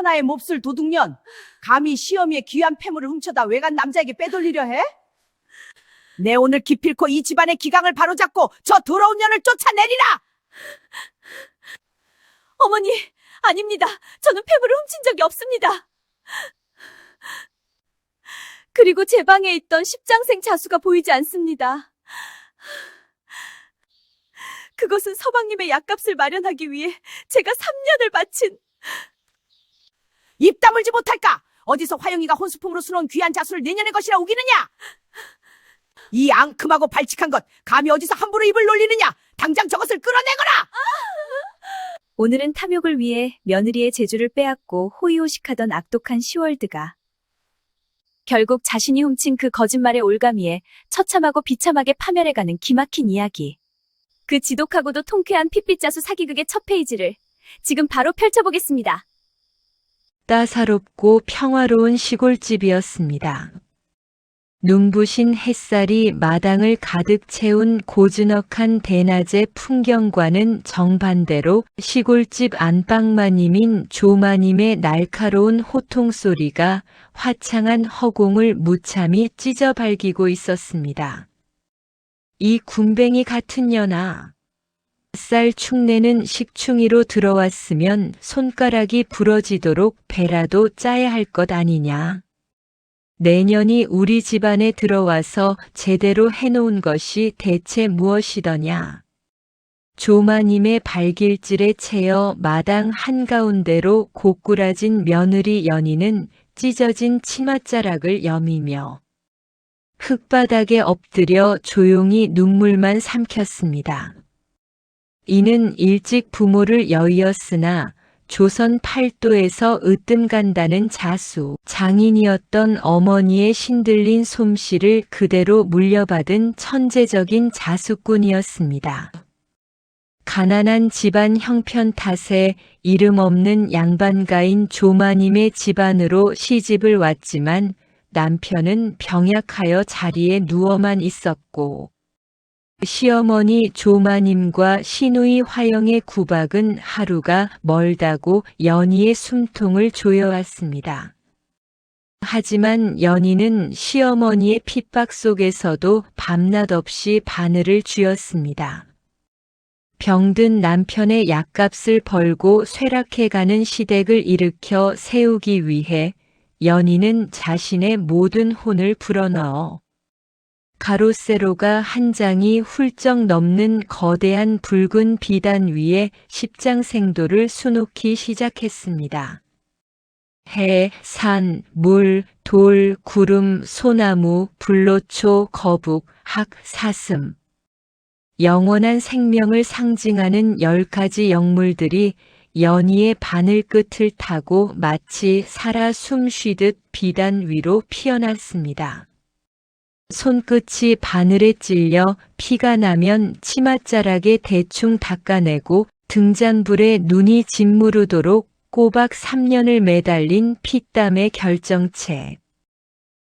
천하의 몹쓸 도둑년. 감히 시어미의 귀한 폐물을 훔쳐다 외간 남자에게 빼돌리려 해? 내 오늘 기필코 이 집안의 기강을 바로잡고 저 더러운 년을 쫓아내리라! 어머니, 아닙니다. 저는 폐물을 훔친 적이 없습니다. 그리고 제 방에 있던 십장생 자수가 보이지 않습니다. 그것은 서방님의 약값을 마련하기 위해 제가 3년을 바친... 입 다물지 못할까? 어디서 화영이가 혼수품으로 수놓은 귀한 자수를 내년의 것이라 우기느냐? 이 앙큼하고 발칙한 것, 감히 어디서 함부로 입을 놀리느냐? 당장 저것을 끌어내거라! 오늘은 탐욕을 위해 며느리의 재주를 빼앗고 호의호식하던 악독한 시월드가 결국 자신이 훔친 그 거짓말의 올가미에 처참하고 비참하게 파멸해가는 기막힌 이야기. 그 지독하고도 통쾌한 핏빛자수 사기극의 첫 페이지를 지금 바로 펼쳐보겠습니다. 따사롭고 평화로운 시골집이었습니다. 눈부신 햇살이 마당을 가득 채운 고즈넉한 대낮의 풍경과는 정반대로 시골집 안방마님인 조마님의 날카로운 호통소리가 화창한 허공을 무참히 찢어발기고 있었습니다. 이 군뱅이 같은 년아. 쌀 축내는 식충이로 들어왔으면 손가락이 부러지도록 배라도 짜야 할 것 아니냐. 내년이 우리 집안에 들어와서 제대로 해놓은 것이 대체 무엇이더냐. 조마님의 발길질에 채여 마당 한가운데로 고꾸라진 며느리 연희는 찢어진 치맛자락을 여미며 흙바닥에 엎드려 조용히 눈물만 삼켰습니다. 이는 일찍 부모를 여의었으나 조선 팔도에서 으뜸 간다는 자수, 장인이었던 어머니의 신들린 솜씨를 그대로 물려받은 천재적인 자수꾼이었습니다. 가난한 집안 형편 탓에 이름 없는 양반가인 조마님의 집안으로 시집을 왔지만 남편은 병약하여 자리에 누워만 있었고 시어머니 조마님과 시누이 화영의 구박은 하루가 멀다고 연희의 숨통을 조여왔습니다. 하지만 연희는 시어머니의 핍박 속에서도 밤낮 없이 바늘을 쥐었습니다. 병든 남편의 약값을 벌고 쇠락해가는 시댁을 일으켜 세우기 위해 연희는 자신의 모든 혼을 불어넣어 가로세로가 한 장이 훌쩍 넘는 거대한 붉은 비단 위에 십장생도를 수놓기 시작했습니다. 해, 산, 물, 돌, 구름, 소나무, 불로초, 거북, 학, 사슴. 영원한 생명을 상징하는 10가지 영물들이 연희의 바늘 끝을 타고 마치 살아 숨쉬듯 비단 위로 피어났습니다. 손끝이 바늘에 찔려 피가 나면 치맛자락에 대충 닦아내고 등잔불에 눈이 짓무르도록 꼬박 3년을 매달린 피땀의 결정체.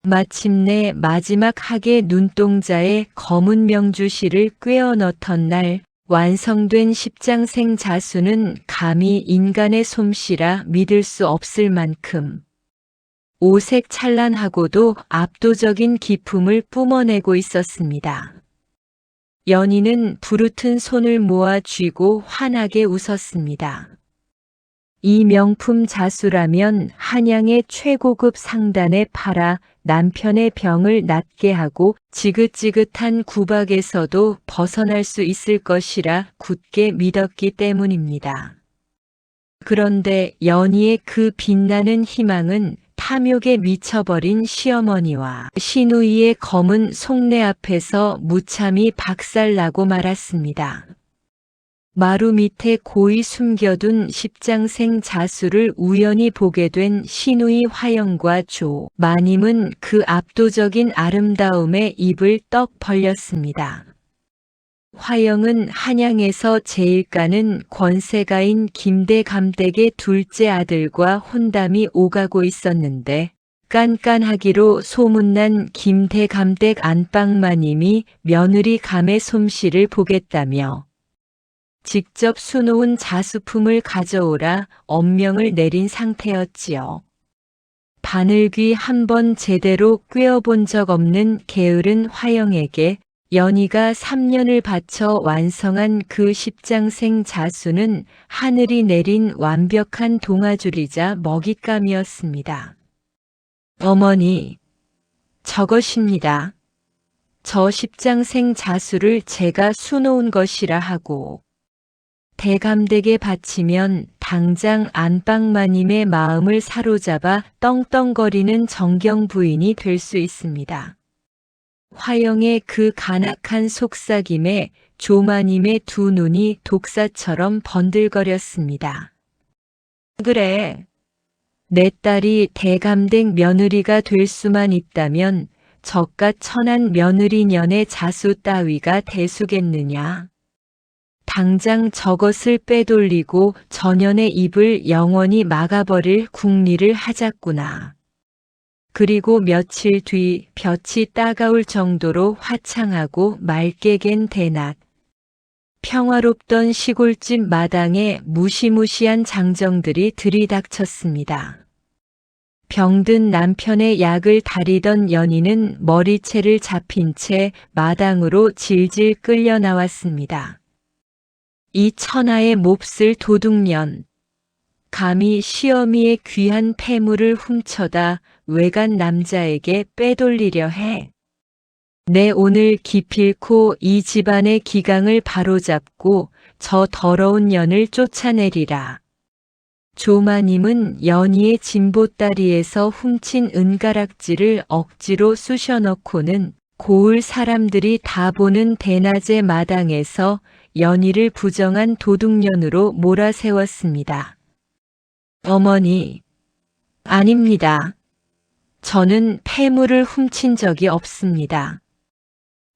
마침내 마지막 학의 눈동자에 검은 명주실을 꿰어 넣던 날 완성된 십장생 자수는 감히 인간의 솜씨라 믿을 수 없을 만큼 오색 찬란하고도 압도적인 기품을 뿜어내고 있었습니다. 연희는 부르튼 손을 모아 쥐고 환하게 웃었습니다. 이 명품 자수라면 한양의 최고급 상단에 팔아 남편의 병을 낫게 하고 지긋지긋한 구박에서도 벗어날 수 있을 것이라 굳게 믿었기 때문입니다. 그런데 연희의 그 빛나는 희망은 탐욕에 미쳐버린 시어머니와 시누이의 검은 속내 앞에서 무참히 박살나고 말았습니다. 마루 밑에 고이 숨겨둔 십장생 자수를 우연히 보게 된 시누이 화영과 조 마님은 그 압도적인 아름다움에 입을 떡 벌렸습니다. 화영은 한양에서 제일가는 권세가인 김대감댁의 둘째 아들과 혼담이 오가고 있었는데 깐깐하기로 소문난 김대감댁 안방마님이 며느리 감의 솜씨를 보겠다며 직접 수놓은 자수품을 가져오라 엄명을 내린 상태였지요. 바늘귀 한 번 제대로 꿰어본 적 없는 게으른 화영에게 연희가 3년을 바쳐 완성한 그 십장생 자수는 하늘이 내린 완벽한 동아줄이자 먹잇감이었습니다. 어머니, 저것입니다. 저 십장생 자수를 제가 수놓은 것이라 하고 대감댁에 바치면 당장 안방마님의 마음을 사로잡아 떵떵거리는 정경 부인이 될 수 있습니다. 화영의 그 간악한 속삭임에 조마님의 두 눈이 독사처럼 번들거렸습니다. 그래, 내 딸이 대감댁 며느리가 될 수만 있다면 저깟 천한 며느리년의 자수 따위가 대수겠느냐. 당장 저것을 빼돌리고 전연의 입을 영원히 막아버릴 궁리를 하자꾸나. 그리고 며칠 뒤 볕이 따가울 정도로 화창하고 맑게 갠 대낮. 평화롭던 시골집 마당에 무시무시한 장정들이 들이닥쳤습니다. 병든 남편의 약을 다리던 연희는 머리채를 잡힌 채 마당으로 질질 끌려 나왔습니다. 이 천하의 몹쓸 도둑년, 감히 시어미의 귀한 폐물을 훔쳐다 외간 남자에게 빼돌리려 해. 내 오늘 기필코 이 집안의 기강을 바로잡고 저 더러운 년을 쫓아내리라. 조마님은 연희의 진보다리에서 훔친 은가락지를 억지로 쑤셔넣고는 고을 사람들이 다 보는 대낮의 마당에서 연희를 부정한 도둑년으로 몰아세웠습니다. 어머니, 아닙니다. 저는 폐물을 훔친 적이 없습니다.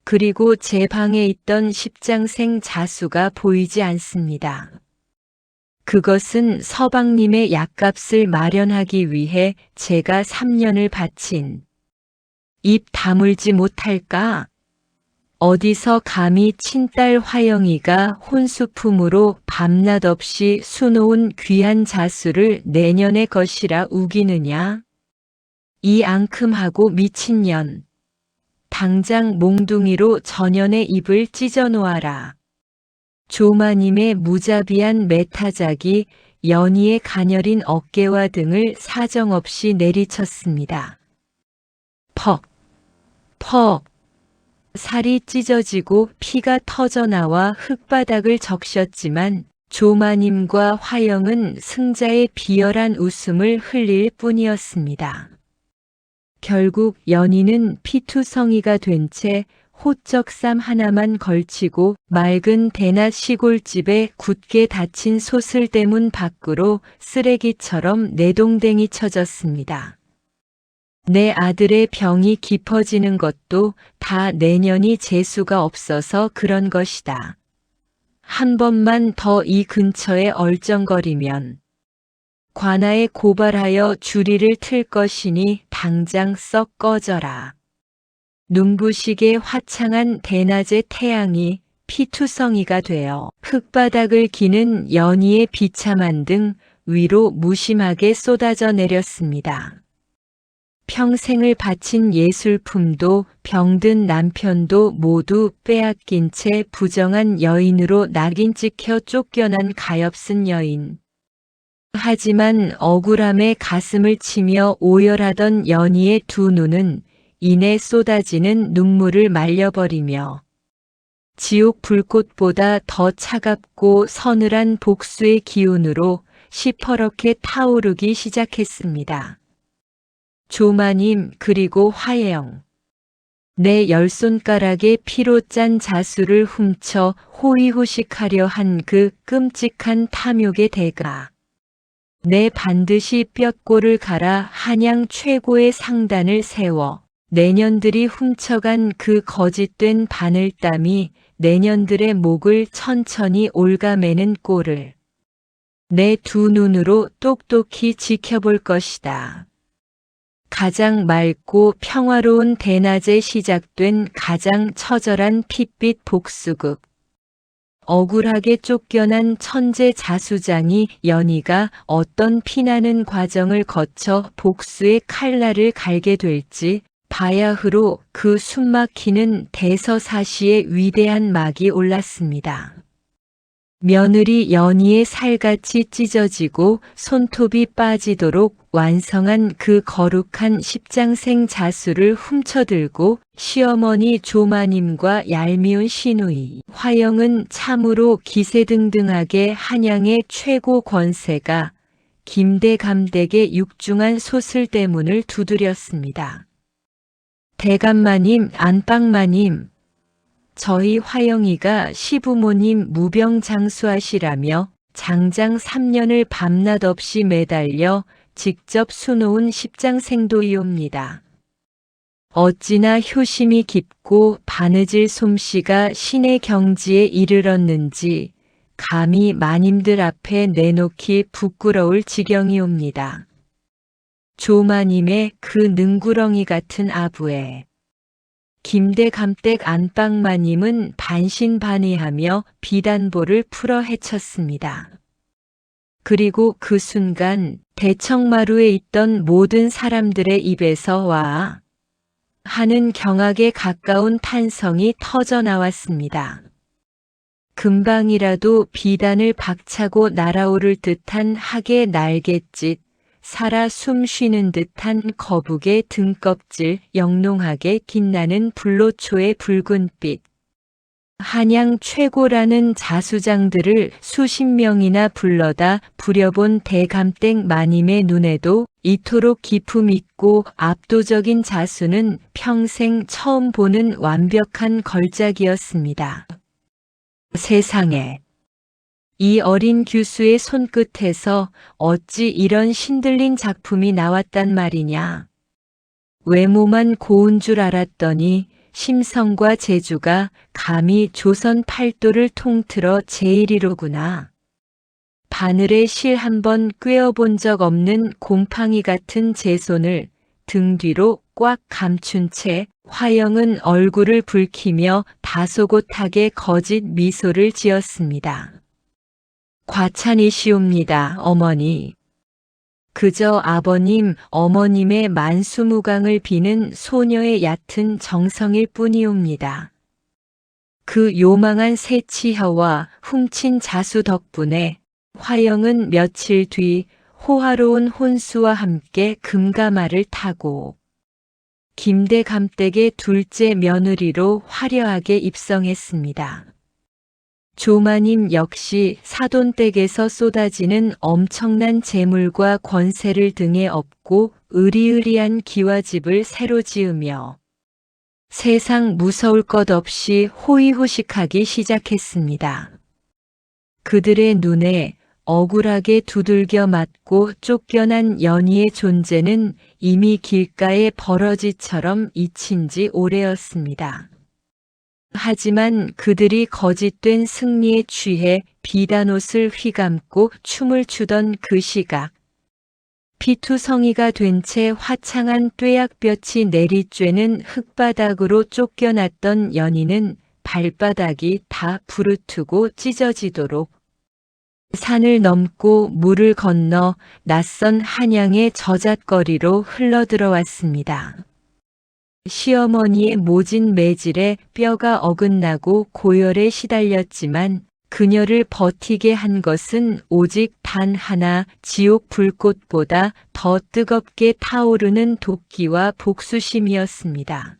그리고 제 방에 있던 십장생 자수가 보이지 않습니다. 그것은 서방님의 약값을 마련하기 위해 제가 3년을 바친 입 다물지 못할까? 어디서 감히 친딸 화영이가 혼수품으로 밤낮 없이 수놓은 귀한 자수를 내년의 것이라 우기느냐? 이 앙큼하고 미친년, 당장 몽둥이로 전연의 입을 찢어 놓아라. 조마님의 무자비한 매타작이 연희의 가녀린 어깨와 등을 사정없이 내리쳤습니다. 퍽, 퍽. 살이 찢어지고 피가 터져나와 흙바닥을 적셨지만 조마님과 화영은 승자의 비열한 웃음을 흘릴 뿐이었습니다. 결국 연희는 피투성이가 된 채 호적삼 하나만 걸치고 맑은 대낮 시골집에 굳게 닫힌 소슬대문 밖으로 쓰레기처럼 내동댕이 쳐졌습니다. 내 아들의 병이 깊어지는 것도 다 내년이 재수가 없어서 그런 것이다. 한 번만 더 이 근처에 얼쩡거리면 관아에 고발하여 주리를 틀 것이니 당장 썩 꺼져라. 눈부시게 화창한 대낮의 태양이 피투성이가 되어 흙바닥을 기는 연희의 비참한 등 위로 무심하게 쏟아져 내렸습니다. 평생을 바친 예술품도 병든 남편도 모두 빼앗긴 채 부정한 여인으로 낙인 찍혀 쫓겨난 가엾은 여인. 하지만 억울함에 가슴을 치며 오열하던 연희의 두 눈은 이내 쏟아지는 눈물을 말려버리며 지옥 불꽃보다 더 차갑고 서늘한 복수의 기운으로 시퍼렇게 타오르기 시작했습니다. 조마님 그리고 화영. 내 열 손가락에 피로 짠 자수를 훔쳐 호의호식하려 한 그 끔찍한 탐욕의 대가. 내 반드시 뼈골을 갈아 한양 최고의 상단을 세워 내년들이 훔쳐간 그 거짓된 바늘땀이 내년들의 목을 천천히 옭아매는 꼴을 내 두 눈으로 똑똑히 지켜볼 것이다. 가장 맑고 평화로운 대낮에 시작된 가장 처절한 핏빛 복수극. 억울하게 쫓겨난 천재 자수장이 연희가 어떤 피나는 과정을 거쳐 복수의 칼날을 갈게 될지 바야흐로 그 숨막히는 대서사시의 위대한 막이 올랐습니다. 며느리 연희의 살같이 찢어지고 손톱이 빠지도록 완성한 그 거룩한 십장생 자수를 훔쳐들고 시어머니 조마님과 얄미운 시누이 화영은 참으로 기세등등하게 한양의 최고 권세가 김대감댁의 육중한 소슬대문을 두드렸습니다. 대감마님, 안방마님, 저희 화영이가 시부모님 무병장수하시라며 장장 3년을 밤낮 없이 매달려 직접 수놓은 십장생도이옵니다. 어찌나 효심이 깊고 바느질 솜씨가 신의 경지에 이르렀는지 감히 마님들 앞에 내놓기 부끄러울 지경이옵니다. 조마님의 그 능구렁이 같은 아부에 김대감댁 안방마님은 반신반의하며 비단보를 풀어 헤쳤습니다. 그리고 그 순간 대청마루에 있던 모든 사람들의 입에서 와 하는 경악에 가까운 탄성이 터져 나왔습니다. 금방이라도 비단을 박차고 날아오를 듯한 학의 날갯짓, 살아 숨 쉬는 듯한 거북의 등껍질 영롱하게 빛나는 불로초의 붉은빛. 한양 최고라는 자수장들을 수십 명이나 불러다 부려본 대감댁 마님의 눈에도 이토록 기품 있고 압도적인 자수는 평생 처음 보는 완벽한 걸작이었습니다. 세상에, 이 어린 규수의 손끝에서 어찌 이런 신들린 작품이 나왔단 말이냐. 외모만 고운 줄 알았더니 심성과 재주가 감히 조선 팔도를 통틀어 제일이로구나. 바늘에 실 한 번 꿰어본 적 없는 곰팡이 같은 제 손을 등 뒤로 꽉 감춘 채 화영은 얼굴을 붉히며 다소곳하게 거짓 미소를 지었습니다. 과찬이시옵니다, 어머니. 그저 아버님, 어머님의 만수무강을 비는 소녀의 얕은 정성일 뿐이옵니다. 그 요망한 새치혀와 훔친 자수 덕분에 화영은 며칠 뒤 호화로운 혼수와 함께 금가마를 타고 김대감댁의 둘째 며느리로 화려하게 입성했습니다. 조마님 역시 사돈댁에서 쏟아지는 엄청난 재물과 권세를 등에 업고 으리으리한 기와집을 새로 지으며 세상 무서울 것 없이 호의호식하기 시작했습니다. 그들의 눈에 억울하게 두들겨 맞고 쫓겨난 연희의 존재는 이미 길가의 버러지처럼 잊힌 지 오래였습니다. 하지만 그들이 거짓된 승리에 취해 비단옷을 휘감고 춤을 추던 그 시각, 피투성이가 된 채 화창한 뙤약볕이 내리쬐는 흙바닥으로 쫓겨났던 연희는 발바닥이 다 부르트고 찢어지도록 산을 넘고 물을 건너 낯선 한양의 저잣거리로 흘러들어왔습니다. 시어머니의 모진 매질에 뼈가 어긋나고 고열에 시달렸지만 그녀를 버티게 한 것은 오직 단 하나, 지옥 불꽃보다 더 뜨겁게 타오르는 도끼와 복수심이었습니다.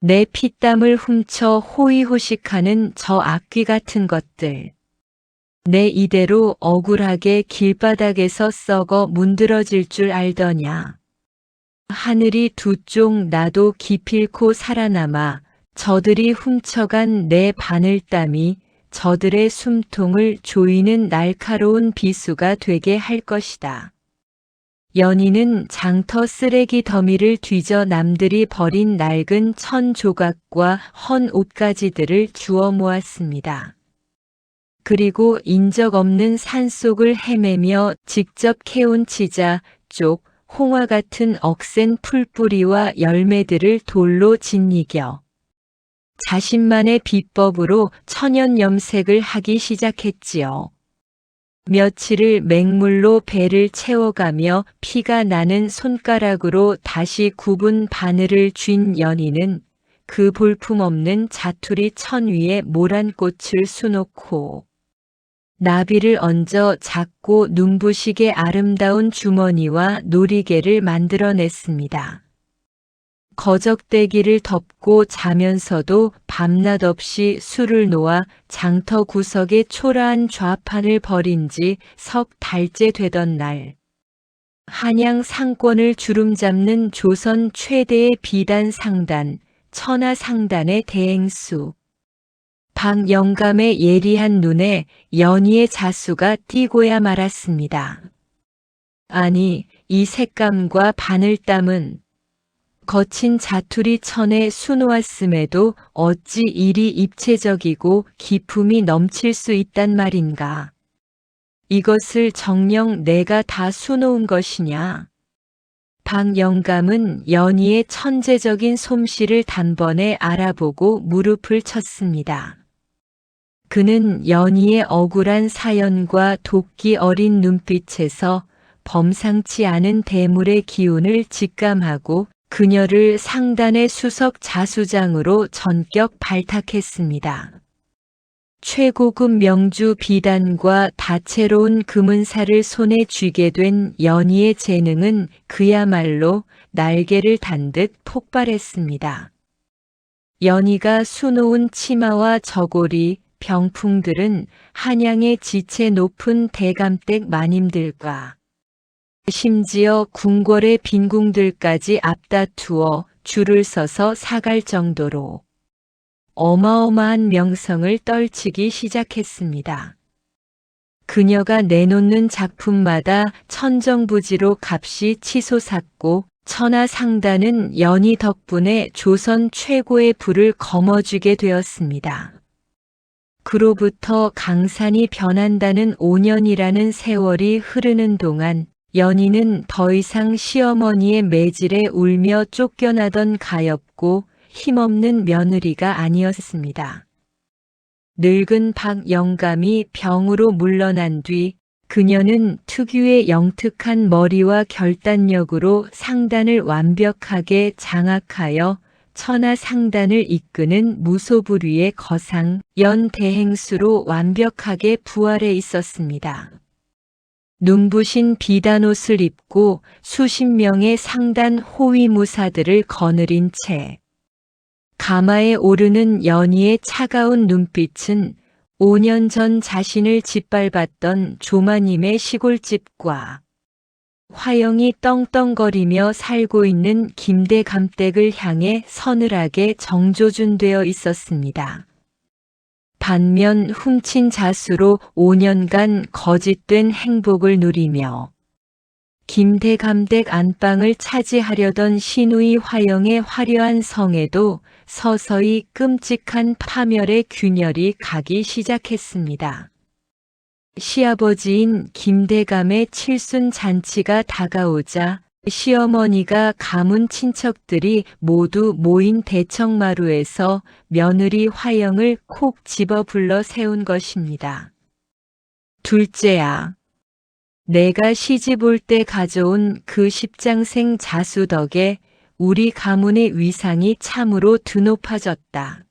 내 피땀을 훔쳐 호의호식하는 저 악귀 같은 것들. 내 이대로 억울하게 길바닥에서 썩어 문드러질 줄 알더냐. 하늘이 두 쪽 나도 기필코 살아남아 저들이 훔쳐간 내 바늘땀이 저들의 숨통을 조이는 날카로운 비수가 되게 할 것이다. 연희는 장터 쓰레기 더미를 뒤져 남들이 버린 낡은 천 조각과 헌 옷가지들을 주워 모았습니다. 그리고 인적 없는 산속을 헤매며 직접 캐온 치자, 쪽, 홍화 같은 억센 풀뿌리와 열매들을 돌로 짓이겨 자신만의 비법으로 천연 염색을 하기 시작했지요. 며칠을 맹물로 배를 채워가며 피가 나는 손가락으로 다시 굽은 바늘을 쥔 연희는 그 볼품없는 자투리 천 위에 모란 꽃을 수놓고 나비를 얹어 작고 눈부시게 아름다운 주머니와 놀이개를 만들어냈습니다. 거적대기를 덮고 자면서도 밤낮 없이 술을 놓아 장터 구석에 초라한 좌판을 벌인 지 석 달째 되던 날, 한양 상권을 주름잡는 조선 최대의 비단 상단, 천하 상단의 대행수. 박영감의 예리한 눈에 연희의 자수가 띄고야 말았습니다. 아니, 이 색감과 바늘땀은 거친 자투리 천에 수놓았음에도 어찌 이리 입체적이고 기품이 넘칠 수 있단 말인가. 이것을 정녕 내가 다 수놓은 것이냐. 박영감은 연희의 천재적인 솜씨를 단번에 알아보고 무릎을 쳤습니다. 그는 연희의 억울한 사연과 도끼 어린 눈빛에서 범상치 않은 대물의 기운을 직감하고 그녀를 상단의 수석 자수장으로 전격 발탁했습니다. 최고급 명주 비단과 다채로운 금은사를 손에 쥐게 된 연희의 재능은 그야말로 날개를 단 듯 폭발했습니다. 연희가 수놓은 치마와 저고리, 병풍들은 한양의 지체 높은 대감댁 마님들과 심지어 궁궐의 빈궁들까지 앞다투어 줄을 서서 사갈 정도로 어마어마한 명성을 떨치기 시작했습니다. 그녀가 내놓는 작품마다 천정부지로 값이 치솟았고 천하 상단은 연희 덕분에 조선 최고의 부를 거머쥐게 되었습니다. 그로부터 강산이 변한다는 5년이라는 세월이 흐르는 동안 연희는 더 이상 시어머니의 매질에 울며 쫓겨나던 가엾고 힘없는 며느리가 아니었습니다. 늙은 박영감이 병으로 물러난 뒤 그녀는 특유의 영특한 머리와 결단력으로 상단을 완벽하게 장악하여 천하 상단을 이끄는 무소불위의 거상 연대행수로 완벽하게 부활해 있었습니다. 눈부신 비단옷을 입고 수십 명의 상단 호위무사들을 거느린 채 가마에 오르는 연희의 차가운 눈빛은 5년 전 자신을 짓밟았던 조마님의 시골집과 화영이 떵떵거리며 살고 있는 김대감댁을 향해 서늘하게 정조준되어 있었습니다. 반면 훔친 자수로 5년간 거짓된 행복을 누리며 김대감댁 안방을 차지하려던 시누이 화영의 화려한 성에도 서서히 끔찍한 파멸의 균열이 가기 시작했습니다. 시아버지인 김대감의 칠순 잔치가 다가오자 시어머니가 가문 친척들이 모두 모인 대청마루에서 며느리 화영을 콕 집어 불러 세운 것입니다. 둘째야, 내가 시집 올 때 가져온 그 십장생 자수 덕에 우리 가문의 위상이 참으로 드높아졌다.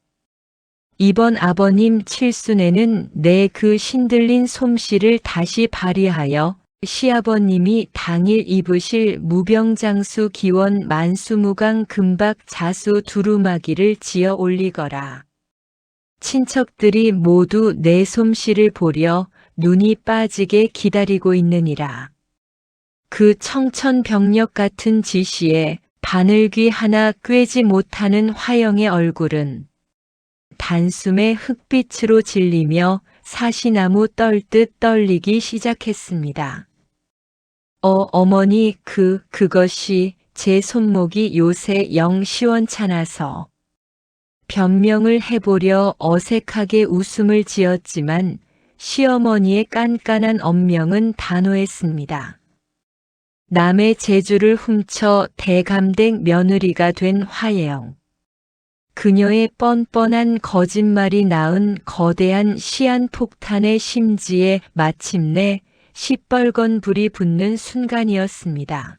이번 아버님 칠순에는 내 그 신들린 솜씨를 다시 발휘하여 시아버님이 당일 입으실 무병장수 기원 만수무강 금박 자수 두루마기를 지어 올리거라. 친척들이 모두 내 솜씨를 보려 눈이 빠지게 기다리고 있느니라. 그 청천벽력 같은 지시에 바늘귀 하나 꿰지 못하는 화영의 얼굴은 단숨에 흑빛으로 질리며 사시나무 떨듯 떨리기 시작했습니다. 어머니, 그것이 제 손목이 요새 영 시원찮아서 변명을 해보려 어색하게 웃음을 지었지만 시어머니의 깐깐한 엄명은 단호했습니다. 남의 재주를 훔쳐 대감댁 며느리가 된 화영. 그녀의 뻔뻔한 거짓말이 낳은 거대한 시한폭탄의 심지에 마침내 시뻘건 불이 붙는 순간이었습니다.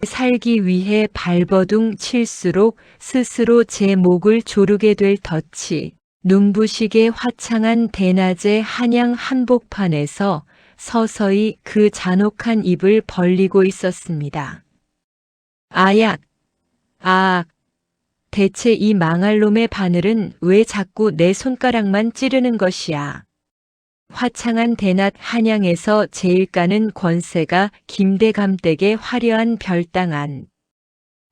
살기 위해 발버둥 칠수록 스스로 제 목을 조르게 될 덫이 눈부시게 화창한 대낮의 한양 한복판에서 서서히 그 잔혹한 입을 벌리고 있었습니다. 아약! 아악! 대체 이 망할 놈의 바늘은 왜 자꾸 내 손가락만 찌르는 것이야? 화창한 대낮 한양에서 제일 까는 권세가 김대감댁의 화려한 별당 안.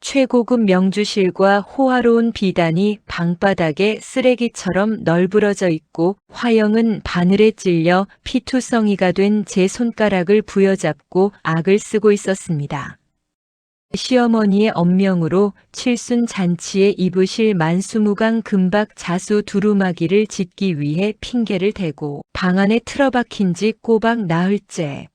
최고급 명주실과 호화로운 비단이 방바닥에 쓰레기처럼 널브러져 있고 화영은 바늘에 찔려 피투성이가 된 제 손가락을 부여잡고 악을 쓰고 있었습니다. 시어머니의 엄명으로 칠순 잔치에 입으실 만수무강 금박 자수 두루마기를 짓기 위해 핑계를 대고 방 안에 틀어박힌 지 꼬박 나흘째.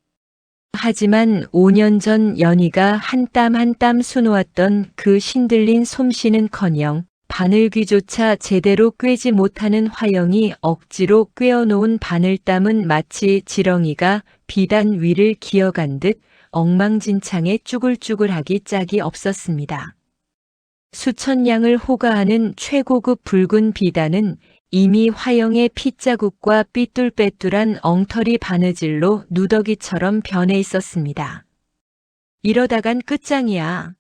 하지만 5년 전 연희가 한 땀 한 땀 수놓았던 그 신들린 솜씨는커녕 바늘귀조차 제대로 꿰지 못하는 화영이 억지로 꿰어놓은 바늘땀은 마치 지렁이가 비단 위를 기어간 듯 엉망진창에 쭈글쭈글하기 짝이 없었습니다. 수천 양을 호가하는 최고급 붉은 비단은 이미 화영의 핏자국과 삐뚤빼뚤한 엉터리 바느질로 누더기처럼 변해 있었습니다. 이러다간 끝장이야.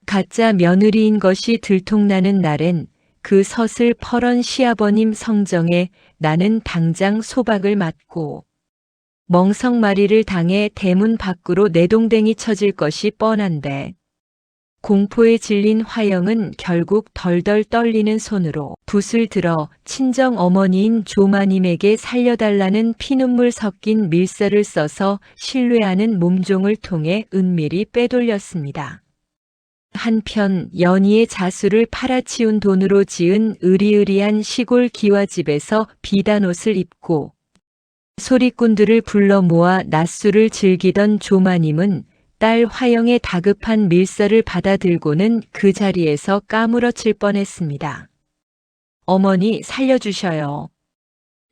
가짜 며느리인 것이 들통나는 날엔 그 서슬퍼런 시아버님 성정에 나는 당장 소박을 맞고 멍석마리를 당해 대문 밖으로 내동댕이 쳐질 것이 뻔한데 공포에 질린 화영은 결국 덜덜 떨리는 손으로 붓을 들어 친정 어머니인 조마님에게 살려달라는 피눈물 섞인 밀서를 써서 신뢰하는 몸종을 통해 은밀히 빼돌렸습니다. 한편 연희의 자수를 팔아치운 돈으로 지은 으리으리한 시골 기와집에서 비단옷을 입고 소리꾼들을 불러 모아 낮술을 즐기던 조마님은 딸 화영의 다급한 밀서를 받아들고는 그 자리에서 까무러칠 뻔했습니다. 어머니 살려주셔요.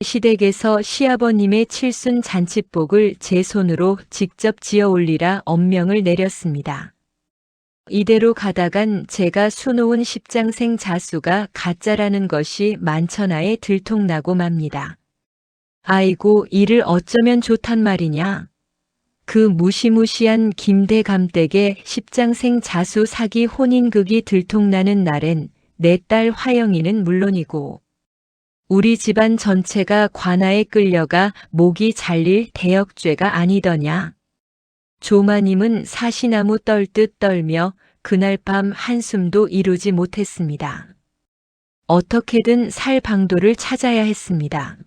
시댁에서 시아버님의 칠순 잔치복을 제 손으로 직접 지어 올리라 엄명을 내렸습니다. 이대로 가다간 제가 수놓은 십장생 자수가 가짜라는 것이 만천하에 들통나고 맙니다. 아이고 이를 어쩌면 좋단 말이냐. 그 무시무시한 김대감댁의 십장생 자수 사기 혼인극이 들통나는 날엔 내 딸 화영이는 물론이고 우리 집안 전체가 관아에 끌려가 목이 잘릴 대역죄가 아니더냐. 조마님은 사시나무 떨듯 떨며 그날 밤 한숨도 이루지 못했습니다. 어떻게든 살 방도를 찾아야 했습니다.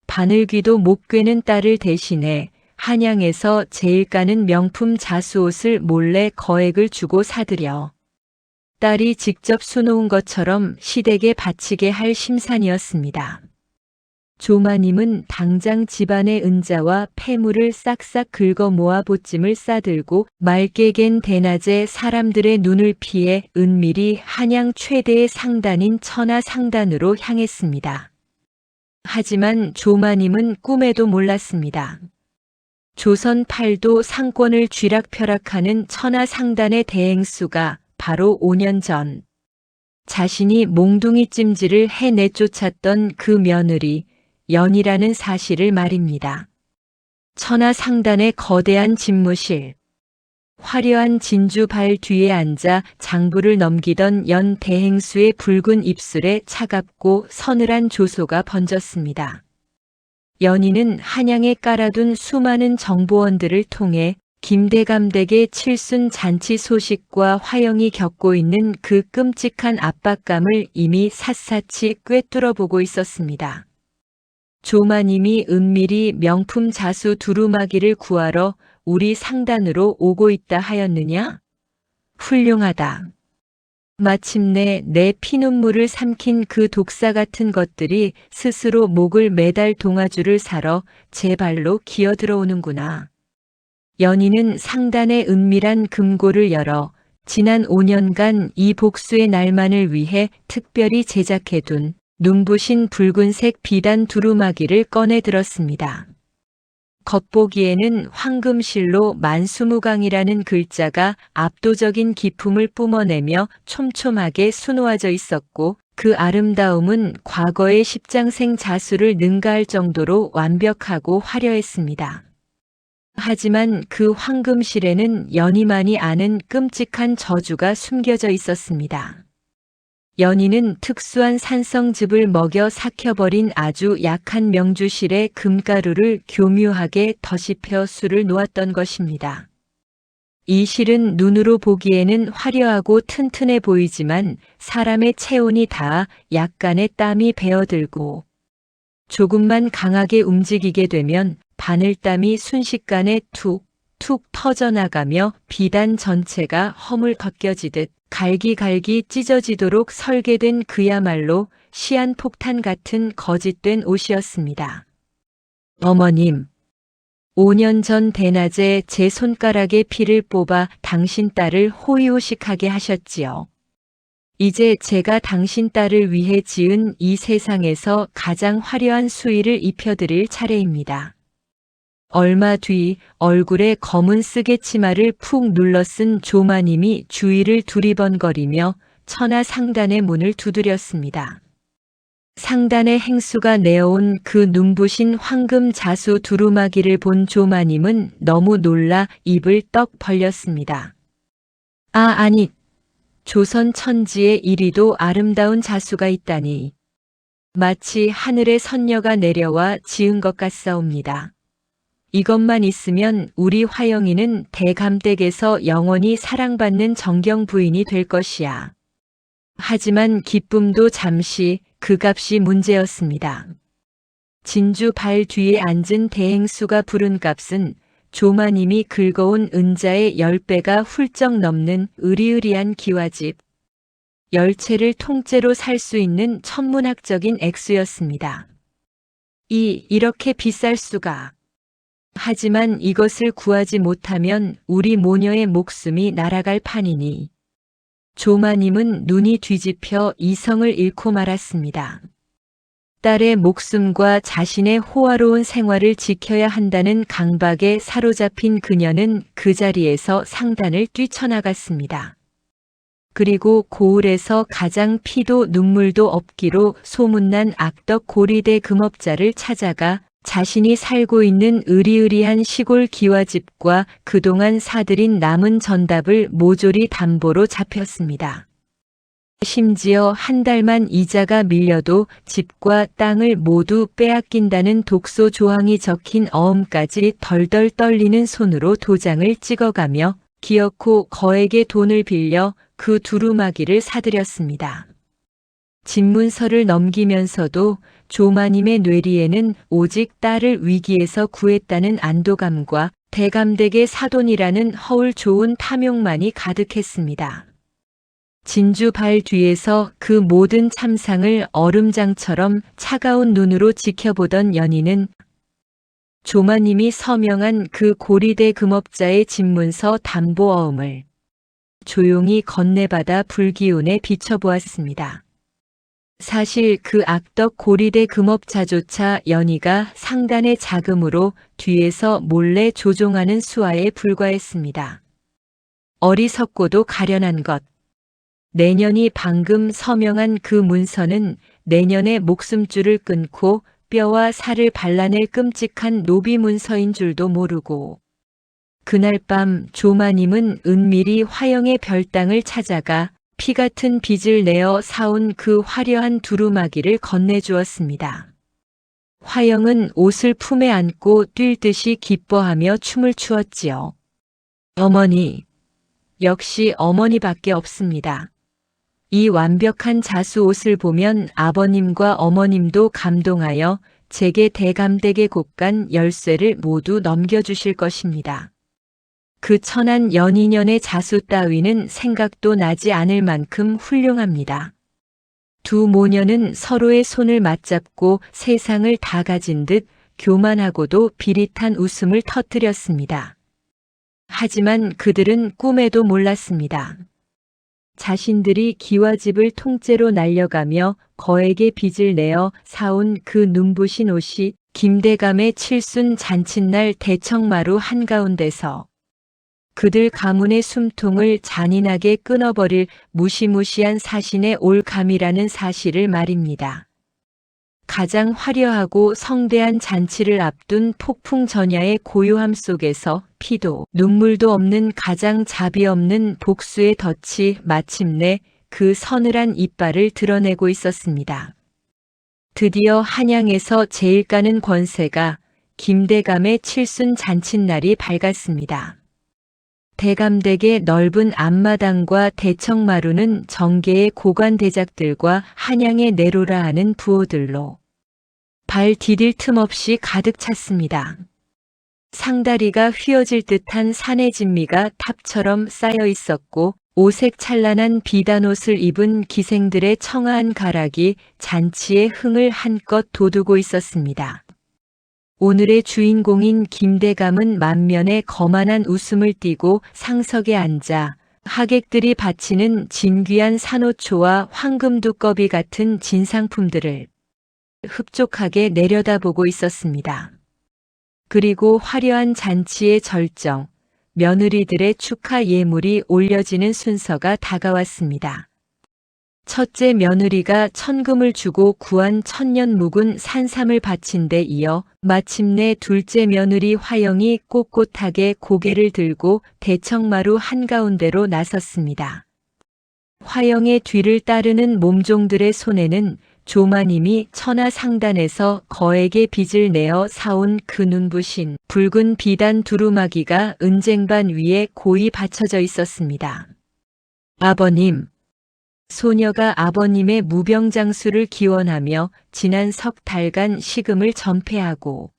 바늘귀도 못 꿰는 딸을 대신해 한양에서 제일 까는 명품 자수옷을 몰래 거액을 주고 사들여 딸이 직접 수놓은 것처럼 시댁에 바치게 할 심산이었습니다. 조마님은 당장 집안의 은자와 폐물을 싹싹 긁어 모아 보찜을 싸들고 맑게 갠 대낮에 사람들의 눈을 피해 은밀히 한양 최대의 상단인 천하상단으로 향했습니다. 하지만 조마님은 꿈에도 몰랐습니다. 조선 팔도 상권을 쥐락펴락하는 천하상단의 대행수가 바로 5년 전 자신이 몽둥이 찜질을 해 내쫓았던 그 며느리 연희라는 사실을 말입니다. 천하상단의 거대한 집무실, 화려한 진주 발 뒤에 앉아 장부를 넘기던 연 대행수의 붉은 입술에 차갑고 서늘한 조소가 번졌습니다. 연희는 한양에 깔아둔 수많은 정보원들을 통해 김대감댁의 칠순 잔치 소식과 화영이 겪고 있는 그 끔찍한 압박감을 이미 샅샅이 꿰뚫어보고 있었습니다. 조마님이 은밀히 명품 자수 두루마기를 구하러 우리 상단으로 오고 있다 하였느냐? 훌륭하다. 마침내 내 피눈물을 삼킨 그 독사 같은 것들이 스스로 목을 매달 동아줄을 사러 제 발로 기어들어오는구나. 연희는 상단의 은밀한 금고를 열어 지난 5년간 이 복수의 날만을 위해 특별히 제작해둔 눈부신 붉은색 비단 두루마기를 꺼내 들었습니다. 겉보기에는 황금실로 만수무강이라는 글자가 압도적인 기품을 뿜어내며 촘촘하게 수놓아져 있었고, 그 아름다움은 과거의 십장생 자수를 능가할 정도로 완벽하고 화려했습니다. 하지만 그 황금실에는 연희만이 아는 끔찍한 저주가 숨겨져 있었습니다. 연희는 특수한 산성즙을 먹여 삭혀버린 아주 약한 명주실에 금가루를 교묘하게 더씹혀 술을 놓았던 것입니다. 이 실은 눈으로 보기에는 화려하고 튼튼해 보이지만 사람의 체온이 닿아 약간의 땀이 배어들고 조금만 강하게 움직이게 되면 바늘땀이 순식간에 툭툭 터져나가며 비단 전체가 허물 벗겨지듯 갈기갈기 찢어지도록 설계된 그야말로 시한폭탄 같은 거짓된 옷이었습니다. 어머님, 5년 전 대낮에 제 손가락에 피를 뽑아 당신 딸을 호의호식하게 하셨지요. 이제 제가 당신 딸을 위해 지은 이 세상에서 가장 화려한 수의를 입혀드릴 차례입니다. 얼마 뒤 얼굴에 검은 쓰개치마를 푹 눌러쓴 조마님이 주위를 두리번거리며 천하상단의 문을 두드렸습니다. 상단의 행수가 내어온 그 눈부신 황금 자수 두루마기를 본 조마님은 너무 놀라 입을 떡 벌렸습니다. 아니, 조선 천지에 이리도 아름다운 자수가 있다니. 마치 하늘의 선녀가 내려와 지은 것 같사옵니다. 이것만 있으면 우리 화영이는 대감댁에서 영원히 사랑받는 정경 부인이 될 것이야. 하지만 기쁨도 잠시 그 값이 문제였습니다. 진주 발 뒤에 앉은 대행수가 부른 값은 조마님이 긁어온 은자의 10배가 훌쩍 넘는 으리으리한 기와집, 10채를 통째로 살 수 있는 천문학적인 액수였습니다. 이렇게 비쌀 수가. 하지만 이것을 구하지 못하면 우리 모녀의 목숨이 날아갈 판이니. 조마님은 눈이 뒤집혀 이성을 잃고 말았습니다. 딸의 목숨과 자신의 호화로운 생활을 지켜야 한다는 강박에 사로잡힌 그녀는 그 자리에서 상단을 뛰쳐나갔습니다. 그리고 고을에서 가장 피도 눈물도 없기로 소문난 악덕 고리대 금업자를 찾아가 자신이 살고 있는 으리으리한 시골 기와집과 그동안 사들인 남은 전답을 모조리 담보로 잡혔습니다. 심지어 한 달만 이자가 밀려도 집과 땅을 모두 빼앗긴다는 독소 조항이 적힌 어음까지 덜덜 떨리는 손으로 도장을 찍어가며 기어코 거액의 돈을 빌려 그 두루마기를 사들였습니다. 집문서를 넘기면서도 조마님의 뇌리에는 오직 딸을 위기에서 구했다는 안도감과 대감댁의 사돈이라는 허울 좋은 탐욕만이 가득했습니다. 진주 발 뒤에서 그 모든 참상을 얼음장처럼 차가운 눈으로 지켜보던 연희는 조마님이 서명한 그 고리대 금업자의 집문서 담보어음을 조용히 건네받아 불기운에 비춰보았습니다. 사실 그 악덕 고리대 금업자조차 연희가 상단의 자금으로 뒤에서 몰래 조종하는 수하에 불과했습니다. 어리석고도 가련한 것. 내년이 방금 서명한 그 문서는 내년에 목숨줄을 끊고 뼈와 살을 발라낼 끔찍한 노비 문서인 줄도 모르고 그날 밤 조마님은 은밀히 화영의 별당을 찾아가 피 같은 빚을 내어 사온 그 화려한 두루마기를 건네주었습니다. 화영은 옷을 품에 안고 뛸 듯이 기뻐하며 춤을 추었지요. 어머니, 역시 어머니밖에 없습니다. 이 완벽한 자수 옷을 보면 아버님과 어머님도 감동하여 제게 대감댁의 곳간 열쇠를 모두 넘겨주실 것입니다. 그 천한 연인연의 자수 따위는 생각도 나지 않을 만큼 훌륭합니다. 두 모녀는 서로의 손을 맞잡고 세상을 다 가진 듯 교만하고도 비릿한 웃음을 터뜨렸습니다. 하지만 그들은 꿈에도 몰랐습니다. 자신들이 기와집을 통째로 날려가며 거액의 빚을 내어 사온 그 눈부신 옷이 김대감의 칠순 잔칫날 대청마루 한가운데서 그들 가문의 숨통을 잔인하게 끊어버릴 무시무시한 사신의 올감이라는 사실을 말입니다. 가장 화려하고 성대한 잔치를 앞둔 폭풍전야의 고요함 속에서 피도 눈물도 없는 가장 자비 없는 복수의 덫이 마침내 그 서늘한 이빨을 드러내고 있었습니다. 드디어 한양에서 제일 가는 권세가 김대감의 칠순 잔칫날이 밝았습니다. 대감댁의 넓은 앞마당과 대청마루는 정계의 고관대작들과 한양의 내로라 하는 부호들로 발 디딜 틈 없이 가득 찼습니다. 상다리가 휘어질 듯한 산의 진미가 탑처럼 쌓여 있었고 오색 찬란한 비단옷을 입은 기생들의 청아한 가락이 잔치의 흥을 한껏 돋우고 있었습니다. 오늘의 주인공인 김대감은 만면에 거만한 웃음을 띠고 상석에 앉아 하객들이 바치는 진귀한 산호초와 황금 두꺼비 같은 진상품들을 흡족하게 내려다보고 있었습니다. 그리고 화려한 잔치의 절정, 며느리들의 축하 예물이 올려지는 순서가 다가왔습니다. 첫째 며느리가 천금을 주고 구한 천년 묵은 산삼을 바친 데 이어 마침내 둘째 며느리 화영이 꼿꼿하게 고개를 들고 대청마루 한가운데로 나섰습니다. 화영의 뒤를 따르는 몸종들의 손에는 조마님이 천하상단에서 거액의 빚을 내어 사온 그 눈부신 붉은 비단 두루마기가 은쟁반 위에 고이 받쳐져 있었습니다. 아버님, 소녀가 아버님의 무병장수를 기원하며 지난 석 달간 식음을 전폐하고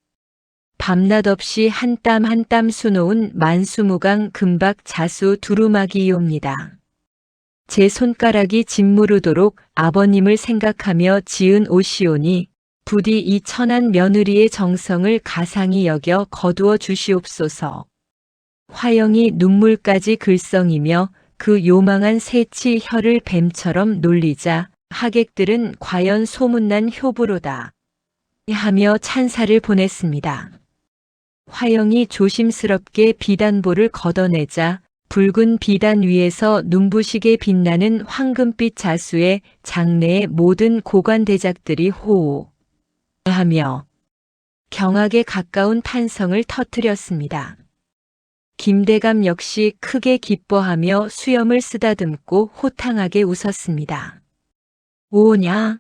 밤낮 없이 한 땀 한 땀 수놓은 만수무강 금박 자수 두루마기이옵니다. 제 손가락이 짓무르도록 아버님을 생각하며 지은 옷이오니 부디 이 천한 며느리의 정성을 가상히 여겨 거두어 주시옵소서. 화영이 눈물까지 글썽이며 그 요망한 새치 혀를 뱀처럼 놀리자 하객들은 과연 소문난 효부로다 하며 찬사를 보냈습니다. 화영이 조심스럽게 비단볼을 걷어내자 붉은 비단 위에서 눈부시게 빛나는 황금빛 자수에 장내의 모든 고관대작들이 호호하며 경악에 가까운 탄성을 터뜨렸습니다. 김대감 역시 크게 기뻐하며 수염을 쓰다듬고 호탕하게 웃었습니다. 오냐?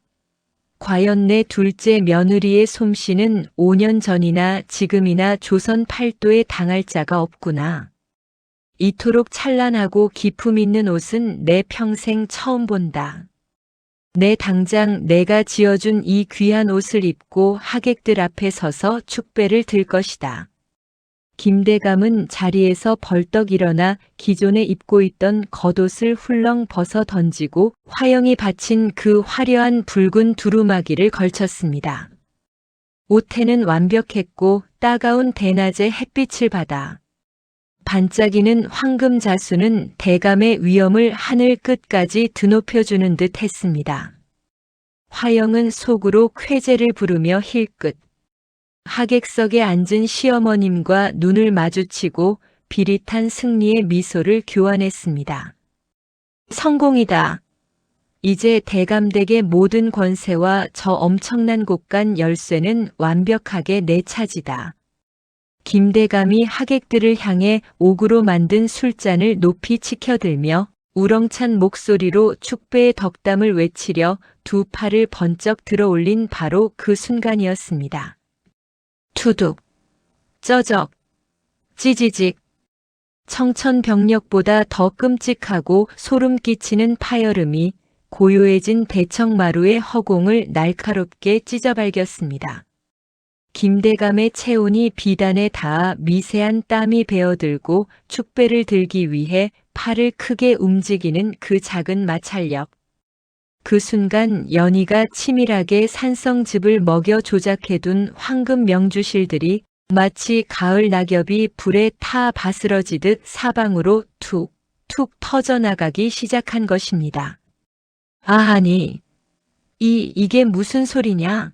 과연 내 둘째 며느리의 솜씨는 5년 전이나 지금이나 조선 팔도에 당할 자가 없구나. 이토록 찬란하고 기품 있는 옷은 내 평생 처음 본다. 내 당장 내가 지어준 이 귀한 옷을 입고 하객들 앞에 서서 축배를 들 것이다. 김대감은 자리에서 벌떡 일어나 기존에 입고 있던 겉옷을 훌렁 벗어 던지고 화영이 받친 그 화려한 붉은 두루마기를 걸쳤습니다. 옷태는 완벽했고 따가운 대낮의 햇빛을 받아 반짝이는 황금 자수는 대감의 위엄을 하늘 끝까지 드높여주는 듯 했습니다. 화영은 속으로 쾌재를 부르며 힐끗 하객석에 앉은 시어머님과 눈을 마주치고 비릿한 승리의 미소를 교환했습니다. 성공이다. 이제 대감댁의 모든 권세와 저 엄청난 곳간 열쇠는 완벽하게 내 차지다. 김대감이 하객들을 향해 옥으로 만든 술잔을 높이 치켜들며 우렁찬 목소리로 축배의 덕담을 외치려 두 팔을 번쩍 들어 올린 바로 그 순간이었습니다. 투둑, 쩌적, 찌지직, 청천벽력보다 더 끔찍하고 소름 끼치는 파열음이 고요해진 대청마루의 허공을 날카롭게 찢어발겼습니다. 김대감의 체온이 비단에 닿아 미세한 땀이 배어들고 축배를 들기 위해 팔을 크게 움직이는 그 작은 마찰력. 그 순간 연희가 치밀하게 산성즙을 먹여 조작해둔 황금 명주실들이 마치 가을 낙엽이 불에 타 바스러지듯 사방으로 툭 툭 터져나가기 시작한 것입니다. 아하니, 이게 무슨 소리냐?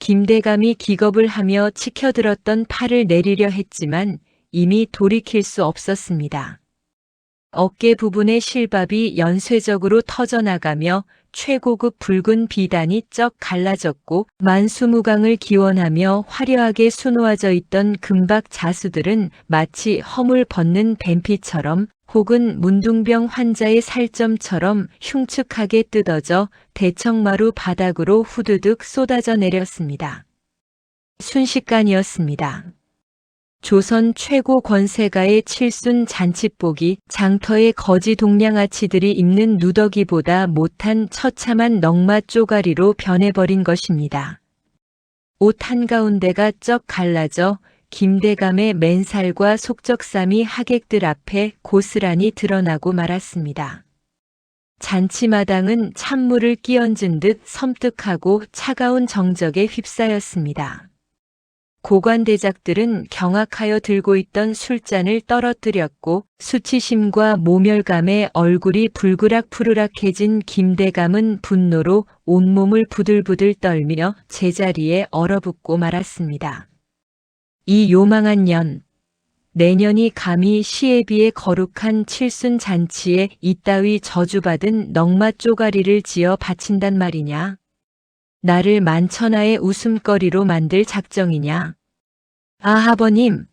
김대감이 기겁을 하며 치켜들었던 팔을 내리려 했지만 이미 돌이킬 수 없었습니다. 어깨 부분의 실밥이 연쇄적으로 터져나가며 최고급 붉은 비단이 쩍 갈라졌고 만수무강을 기원하며 화려하게 수놓아져 있던 금박 자수들은 마치 허물 벗는 뱀피처럼 혹은 문둥병 환자의 살점처럼 흉측하게 뜯어져 대청마루 바닥으로 후두둑 쏟아져 내렸습니다. 순식간이었습니다. 조선 최고 권세가의 칠순 잔치복이 장터의 거지 동냥아치들이 입는 누더기보다 못한 처참한 넝마 쪼가리로 변해버린 것입니다. 옷 한가운데가 쩍 갈라져 김대감의 맨살과 속적삼이 하객들 앞에 고스란히 드러나고 말았습니다. 잔치마당은 찬물을 끼얹은 듯 섬뜩하고 차가운 정적에 휩싸였습니다. 고관대작들은 경악하여 들고 있던 술잔을 떨어뜨렸고 수치심과 모멸감에 얼굴이 불그락푸르락해진 김대감은 분노로 온몸을 부들부들 떨며 제자리에 얼어붙고 말았습니다. 이 요망한 년, 내년이 감히 시에 비해 거룩한 칠순 잔치에 이따위 저주받은 넝마 쪼가리를 지어 바친단 말이냐? 나를 만천하의 웃음거리로 만들 작정이냐? 아버님.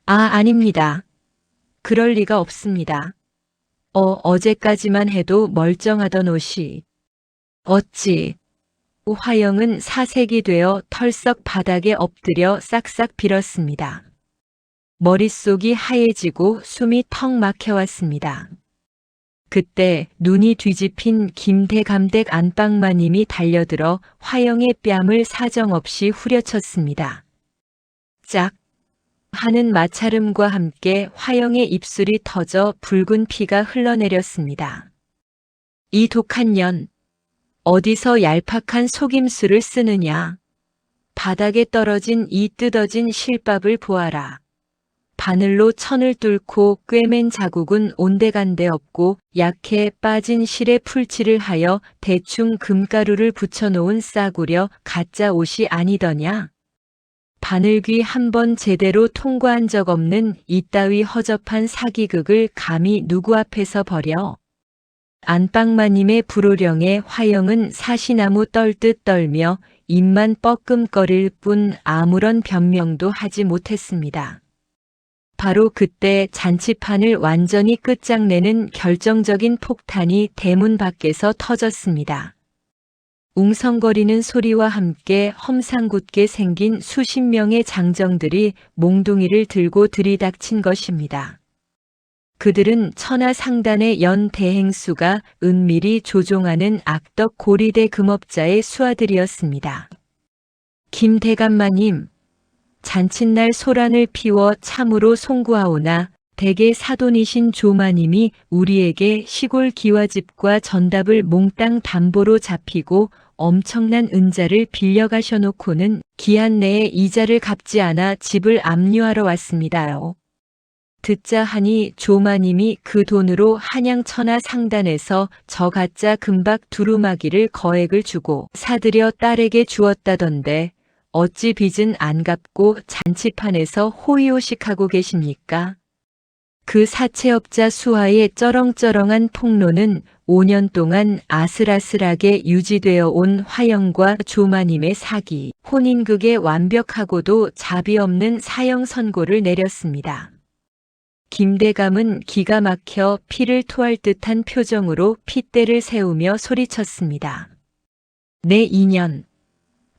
아닙니다. 그럴 리가 없습니다. 어제까지만 해도 멀쩡하던 옷이. 어찌. 화영은 사색이 되어 털썩 바닥에 엎드려 싹싹 빌었습니다. 머릿속이 하얘지고 숨이 턱 막혀왔습니다. 그때 눈이 뒤집힌 김대감댁 안방마님이 달려들어 화영의 뺨을 사정없이 후려쳤습니다. 짝 하는 마찰음과 함께 화영의 입술이 터져 붉은 피가 흘러내렸습니다. 이 독한 년, 어디서 얄팍한 속임수를 쓰느냐? 바닥에 떨어진 이 뜯어진 실밥을 보아라. 바늘로 천을 뚫고 꿰맨 자국은 온데간데 없고 약해 빠진 실에 풀칠을 하여 대충 금가루를 붙여놓은 싸구려 가짜 옷이 아니더냐? 바늘귀 한 번 제대로 통과한 적 없는 이따위 허접한 사기극을 감히 누구 앞에서 벌여? 안방마님의 불호령에 화영은 사시나무 떨듯 떨며 입만 뻐끔거릴 뿐 아무런 변명도 하지 못했습니다. 바로 그때 잔치판을 완전히 끝장내는 결정적인 폭탄이 대문 밖에서 터졌습니다. 웅성거리는 소리와 함께 험상궂게 생긴 수십 명의 장정들이 몽둥이를 들고 들이닥친 것입니다. 그들은 천하상단의 연 대행수가 은밀히 조종하는 악덕 고리대 금업자의 수하들이었습니다. 김대감마님, 잔칫날 소란을 피워 참으로 송구하오나 대개 사돈이신 조마님이 우리에게 시골 기와집과 전답을 몽땅 담보로 잡히고 엄청난 은자를 빌려가셔놓고는 기한 내에 이자를 갚지 않아 집을 압류하러 왔습니다요. 듣자 하니 조마님이 그 돈으로 한양천하 상단에서 저 가짜 금박 두루마기를 거액을 주고 사들여 딸에게 주었다던데 어찌 빚은 안 갚고 잔치판에서 호의호식하고 계십니까? 그 사채업자 수하의 쩌렁쩌렁한 폭로는 5년 동안 아슬아슬하게 유지되어 온 화영과 조마님의 사기, 혼인극에 완벽하고도 자비 없는 사형 선고를 내렸습니다. 김대감은 기가 막혀 피를 토할 듯한 표정으로 핏대를 세우며 소리쳤습니다. 내 인연.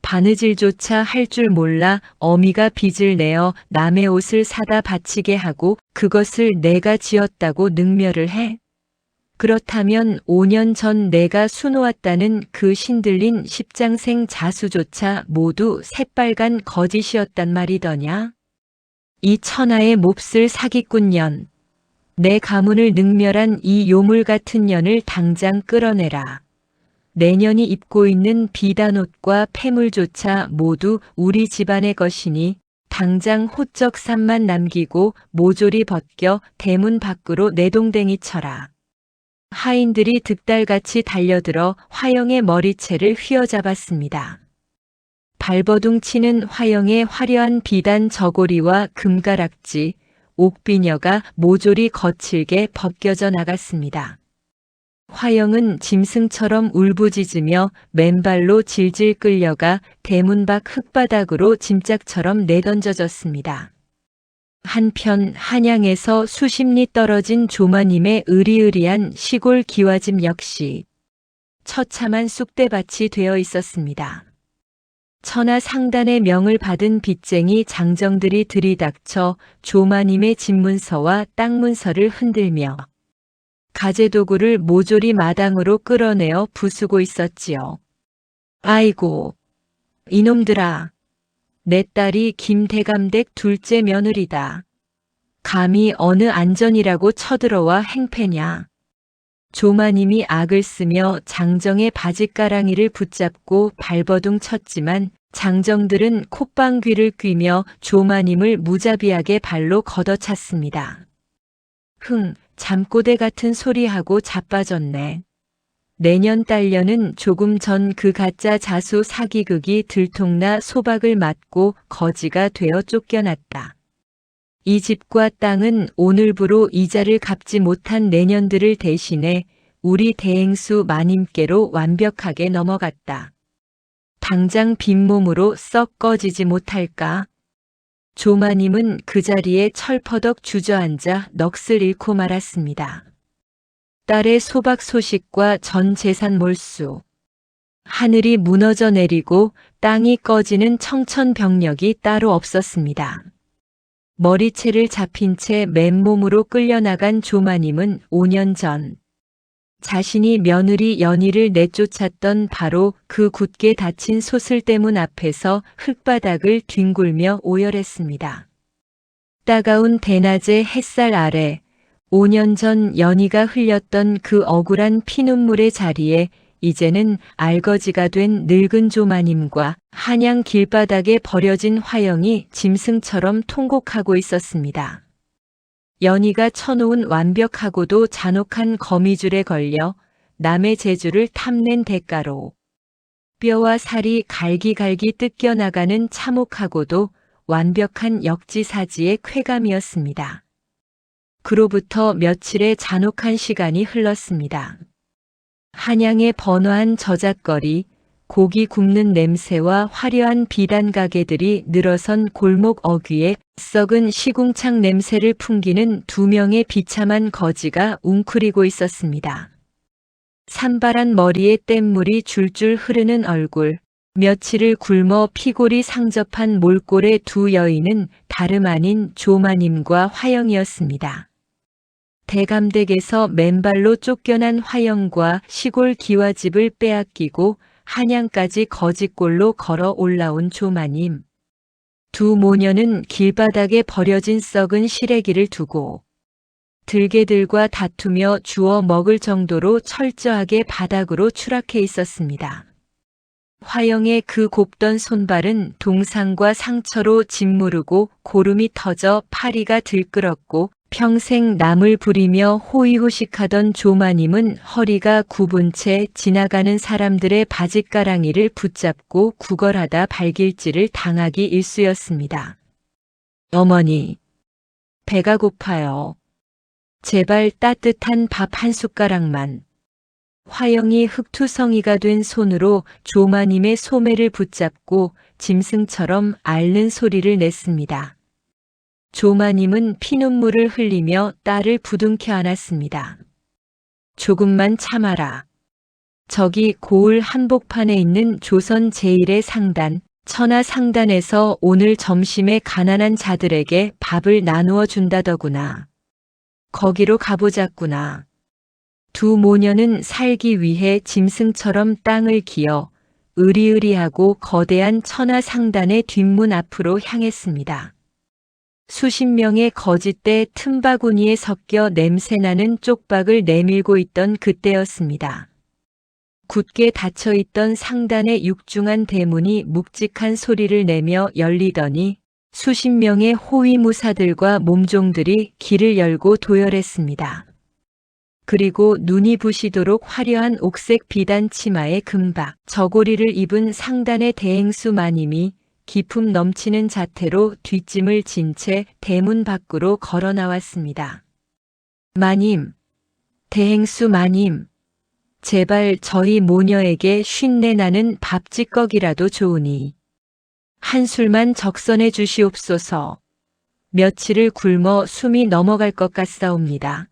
바느질조차 할 줄 몰라 어미가 빚을 내어 남의 옷을 사다 바치게 하고 그것을 내가 지었다고 능멸을 해? 그렇다면 5년 전 내가 수놓았다는 그 신들린 십장생 자수조차 모두 새빨간 거짓이었단 말이더냐? 이 천하의 몹쓸 사기꾼년, 내 가문을 능멸한 이 요물 같은 년을 당장 끌어내라. 내년이 입고 있는 비단옷과 폐물조차 모두 우리 집안의 것이니 당장 호적삼만 남기고 모조리 벗겨 대문 밖으로 내동댕이 쳐라. 하인들이 득달같이 달려들어 화영의 머리채를 휘어잡았습니다. 발버둥 치는 화영의 화려한 비단 저고리와 금가락지, 옥비녀가 모조리 거칠게 벗겨져 나갔습니다. 화영은 짐승처럼 울부짖으며 맨발로 질질 끌려가 대문 밖 흙바닥으로 짐짝처럼 내던져졌습니다. 한편 한양에서 수십 리 떨어진 조마님의 으리으리한 시골 기와집 역시 처참한 쑥대밭이 되어 있었습니다. 천하 상단의 명을 받은 빚쟁이 장정들이 들이닥쳐 조마님의 집문서와 땅문서를 흔들며 가재도구를 모조리 마당으로 끌어내어 부수고 있었지요. 아이고, 이놈들아. 내 딸이 김대감댁 둘째 며느리다. 감히 어느 안전이라고 쳐들어와 행패냐. 조마님이 악을 쓰며 장정의 바짓가랑이를 붙잡고 발버둥 쳤지만 장정들은 콧방귀를 뀌며 조마님을 무자비하게 발로 걷어찼습니다. 흥, 잠꼬대 같은 소리하고 자빠졌네. 내년 딸려는 조금 전 그 가짜 자수 사기극이 들통나 소박을 맞고 거지가 되어 쫓겨났다. 이 집과 땅은 오늘부로 이자를 갚지 못한 내년들을 대신해 우리 대행수 마님께로 완벽하게 넘어갔다. 당장 빈몸으로 썩 꺼지지 못할까? 조마님은 그 자리에 철퍼덕 주저앉아 넋을 잃고 말았습니다. 딸의 소박 소식과 전 재산 몰수, 하늘이 무너져 내리고 땅이 꺼지는 청천벽력이 따로 없었습니다. 머리채를 잡힌 채 맨몸으로 끌려나간 조마님은 5년 전 자신이 며느리 연희를 내쫓았던 바로 그 굳게 닫힌 소슬대문 앞에서 흙바닥을 뒹굴며 오열했습니다. 따가운 대낮의 햇살 아래 5년 전 연희가 흘렸던 그 억울한 피눈물의 자리에 이제는 알거지가 된 늙은 조마님과 한양 길바닥에 버려진 화영이 짐승처럼 통곡하고 있었습니다. 연희가 쳐놓은 완벽하고도 잔혹한 거미줄에 걸려 남의 재주를 탐낸 대가로 뼈와 살이 갈기갈기 뜯겨나가는 참혹하고도 완벽한 역지사지의 쾌감이었습니다. 그로부터 며칠의 잔혹한 시간이 흘렀습니다. 한양의 번화한 저작거리, 고기 굽는 냄새와 화려한 비단 가게들이 늘어선 골목 어귀에 썩은 시궁창 냄새를 풍기는 2명의 비참한 거지가 웅크리고 있었습니다. 산발한 머리에 뗏물이 줄줄 흐르는 얼굴, 며칠을 굶어 피골이 상접한 몰골의 2 여인은 다름 아닌 조마님과 화영이었습니다. 대감댁에서 맨발로 쫓겨난 화영과 시골 기와집을 빼앗기고 한양까지 거짓골로 걸어 올라온 조마님. 2 모녀는 길바닥에 버려진 썩은 시래기를 두고 들개들과 다투며 주워 먹을 정도로 철저하게 바닥으로 추락해 있었습니다. 화영의 그 곱던 손발은 동상과 상처로 짓무르고 고름이 터져 파리가 들끓었고 평생 남을 부리며 호의호식하던 조마님은 허리가 굽은 채 지나가는 사람들의 바짓가랑이를 붙잡고 구걸하다 발길질을 당하기 일쑤였습니다. 어머니, 배가 고파요. 제발 따뜻한 밥 한 숟가락만. 화영이 흙투성이가 된 손으로 조마님의 소매를 붙잡고 짐승처럼 앓는 소리를 냈습니다. 조마님은 피눈물을 흘리며 딸을 부둥켜 안았습니다. 조금만 참아라. 저기 고을 한복판에 있는 조선 제1의 상단, 천하 상단에서 오늘 점심에 가난한 자들에게 밥을 나누어 준다더구나. 거기로 가보자꾸나. 2 모녀는 살기 위해 짐승처럼 땅을 기어 으리으리하고 거대한 천하 상단의 뒷문 앞으로 향했습니다. 수십 명의 거짓대 틈바구니에 섞여 냄새나는 쪽박을 내밀고 있던 그때였습니다. 굳게 닫혀있던 상단의 육중한 대문이 묵직한 소리를 내며 열리더니 수십 명의 호위무사들과 몸종들이 길을 열고 도열했습니다. 그리고 눈이 부시도록 화려한 옥색 비단 치마에 금박, 저고리를 입은 상단의 대행수 마님이 기품 넘치는 자태로 뒷짐을 진 채 대문 밖으로 걸어 나왔습니다. 마님, 대행수 마님, 제발 저희 모녀에게 쉰내 나는 밥찌꺼기라도 좋으니 한 술만 적선해 주시옵소서. 며칠을 굶어 숨이 넘어갈 것 같사옵니다.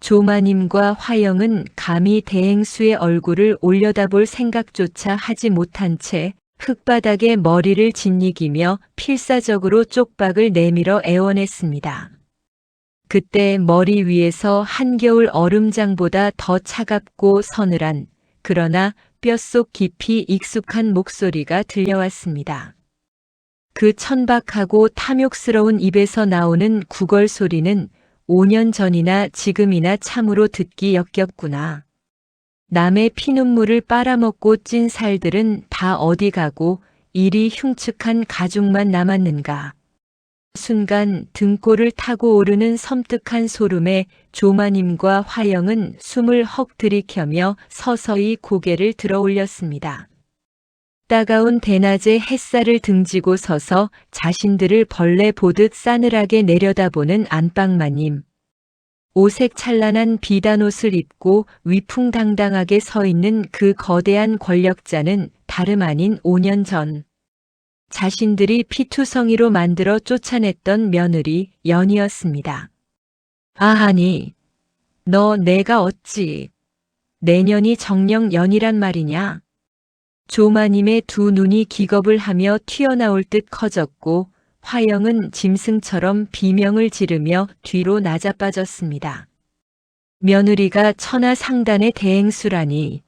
조마님과 화영은 감히 대행수의 얼굴을 올려다볼 생각조차 하지 못한 채 흙바닥에 머리를 짓이기며 필사적으로 쪽박을 내밀어 애원했습니다. 그때 머리 위에서 한겨울 얼음장보다 더 차갑고 서늘한, 그러나 뼛속 깊이 익숙한 목소리가 들려왔습니다. 그 천박하고 탐욕스러운 입에서 나오는 구걸 소리는 5년 전이나 지금이나 참으로 듣기 역겹구나. 남의 피눈물을 빨아먹고 찐 살들은 다 어디 가고 이리 흉측한 가죽만 남았는가. 순간 등골을 타고 오르는 섬뜩한 소름에 조마님과 화영은 숨을 헉 들이켜며 서서히 고개를 들어 올렸습니다. 따가운 대낮에 햇살을 등지고 서서 자신들을 벌레 보듯 싸늘하게 내려다보는 안방마님. 오색 찬란한 비단옷을 입고 위풍당당하게 서 있는 그 거대한 권력자는 다름 아닌 5년 전 자신들이 피투성이로 만들어 쫓아냈던 며느리 연이었습니다. 아하니, 너 내가 어찌 내년이 정령 연이란 말이냐? 조마님의 두 눈이 기겁을 하며 튀어나올 듯 커졌고 화영은 짐승처럼 비명을 지르며 뒤로 낮아빠졌습니다. 며느리가 천하상단의 대행수라니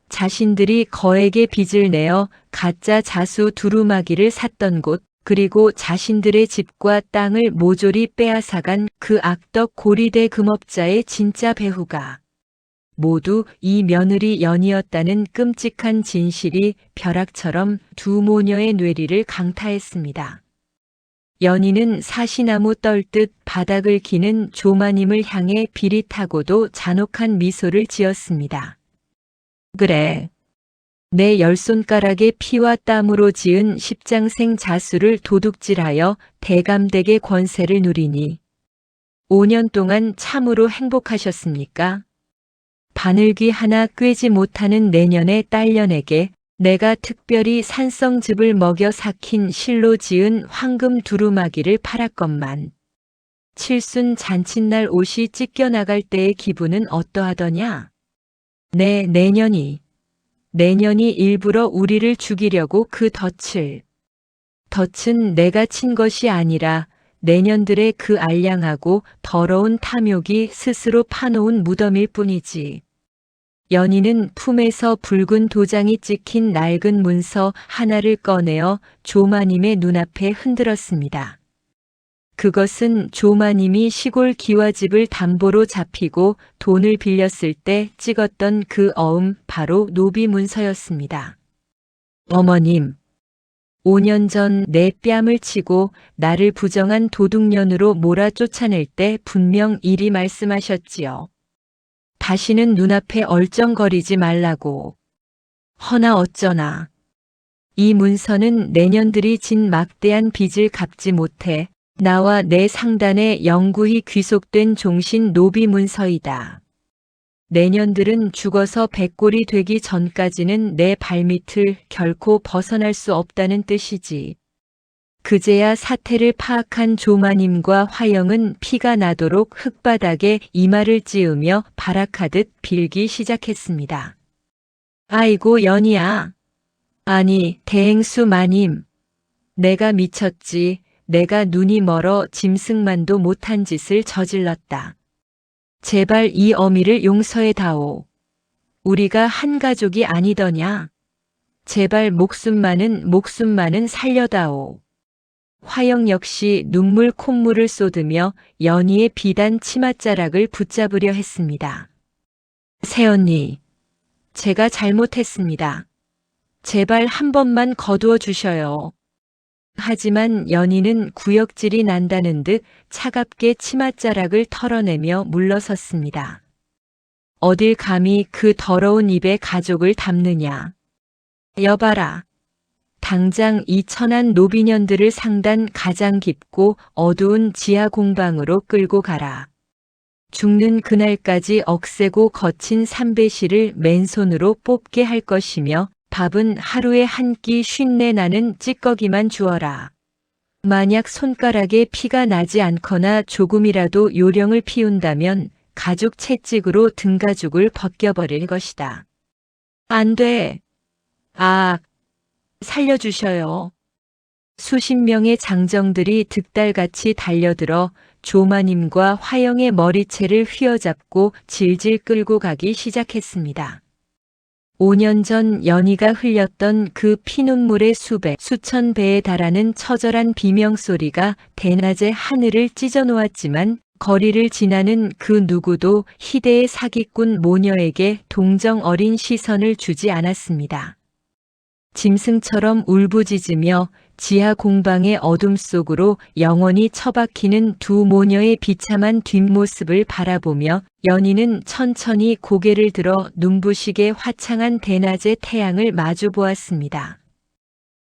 자신들이 거액의 빚을 내어 가짜 자수 두루마기를 샀던 곳, 그리고 자신들의 집과 땅을 모조리 빼앗아간 그 악덕 고리대 금업자의 진짜 배후가 모두 이 며느리 연이었다는 끔찍한 진실이 벼락처럼 두 모녀의 뇌리를 강타했습니다. 연희는 사시나무 떨듯 바닥을 기는 조마님을 향해 비릿하고도 잔혹한 미소를 지었습니다. 그래, 내 열 손가락의 피와 땀으로 지은 십장생 자수를 도둑질하여 대감댁의 권세를 누리니 5년 동안 참으로 행복하셨습니까? 바늘귀 하나 꿰지 못하는 내년의 딸년에게 내가 특별히 산성즙을 먹여 삭힌 실로 지은 황금 두루마기를 팔았건만 칠순 잔칫날 옷이 찢겨나갈 때의 기분은 어떠하더냐? 내년이 일부러 우리를 죽이려고 그 덫은 내가 친 것이 아니라 내년들의 그 알량하고 더러운 탐욕이 스스로 파놓은 무덤일 뿐이지. 연희는 품에서 붉은 도장이 찍힌 낡은 문서 하나를 꺼내어 조마님의 눈앞에 흔들었습니다. 그것은 조마님이 시골 기와집을 담보로 잡히고 돈을 빌렸을 때 찍었던 그 어음, 바로 노비 문서였습니다. 어머님, 5년 전 내 뺨을 치고 나를 부정한 도둑년으로 몰아 쫓아낼 때 분명 이리 말씀하셨지요. 다시는 눈앞에 얼쩡거리지 말라고. 허나 어쩌나. 이 문서는 내년들이 진 막대한 빚을 갚지 못해 나와 내 상단에 영구히 귀속된 종신 노비 문서이다. 내년들은 죽어서 백골이 되기 전까지는 내 발밑을 결코 벗어날 수 없다는 뜻이지. 그제야 사태를 파악한 조마님과 화영은 피가 나도록 흙바닥에 이마를 찌으며 발악하듯 빌기 시작했습니다. 아이고 연희야. 아니 대행수 마님. 내가 미쳤지. 내가 눈이 멀어 짐승만도 못한 짓을 저질렀다. 제발 이 어미를 용서해 다오. 우리가 한 가족이 아니더냐. 제발 목숨만은 살려다오. 화영 역시 눈물 콧물을 쏟으며 연희의 비단 치맛자락을 붙잡으려 했습니다. 새언니, 제가 잘못했습니다. 제발 한 번만 거두어 주셔요. 하지만 연희는 구역질이 난다는 듯 차갑게 치맛자락을 털어내며 물러섰습니다. 어딜 감히 그 더러운 입에 가족을 담느냐. 여봐라. 당장 이 천한 노비년들을 상단 가장 깊고 어두운 지하 공방으로 끌고 가라. 죽는 그날까지 억세고 거친 삼배시를 맨손으로 뽑게 할 것이며 밥은 하루에 한 끼 쉰내 나는 찌꺼기만 주어라. 만약 손가락에 피가 나지 않거나 조금이라도 요령을 피운다면 가죽 채찍으로 등가죽을 벗겨버릴 것이다. 안 돼. 아, 살려주셔요. 수십 명의 장정들이 득달같이 달려들어 조마님과 화영의 머리채를 휘어잡고 질질 끌고 가기 시작했습니다. 5년 전 연희가 흘렸던 그 피눈물의 수천 배에 달하는 처절한 비명소리가 대낮에 하늘을 찢어놓았지만 거리를 지나는 그 누구도 희대의 사기꾼 모녀에게 동정 어린 시선을 주지 않았습니다. 짐승처럼 울부짖으며 지하 공방의 어둠 속으로 영원히 처박히는 두 모녀의 비참한 뒷모습을 바라보며 연희는 천천히 고개를 들어 눈부시게 화창한 대낮의 태양을 마주보았습니다.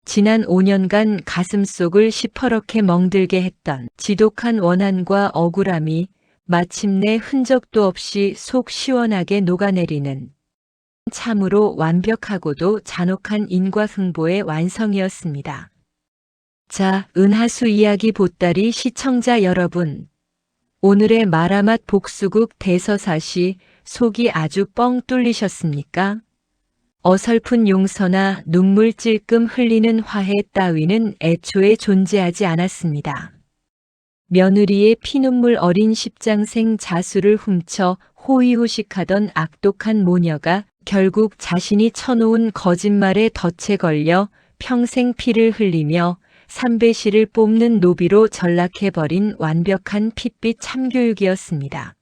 지난 5년간 가슴속을 시퍼렇게 멍들게 했던 지독한 원한과 억울함이 마침내 흔적도 없이 속 시원하게 녹아내리는 참으로 완벽하고도 잔혹한 인과응보의 완성이었습니다. 자, 은하수 이야기 보따리 시청자 여러분. 오늘의 마라맛 복수국 대서사시 속이 아주 뻥 뚫리셨습니까? 어설픈 용서나 눈물 찔끔 흘리는 화해 따위는 애초에 존재하지 않았습니다. 며느리의 피눈물 어린 십장생 자수를 훔쳐 호의호식하던 악독한 모녀가 결국 자신이 쳐놓은 거짓말에 덫에 걸려 평생 피를 흘리며 삼배시를 뽑는 노비로 전락해버린 완벽한 핏빛 참교육이었습니다.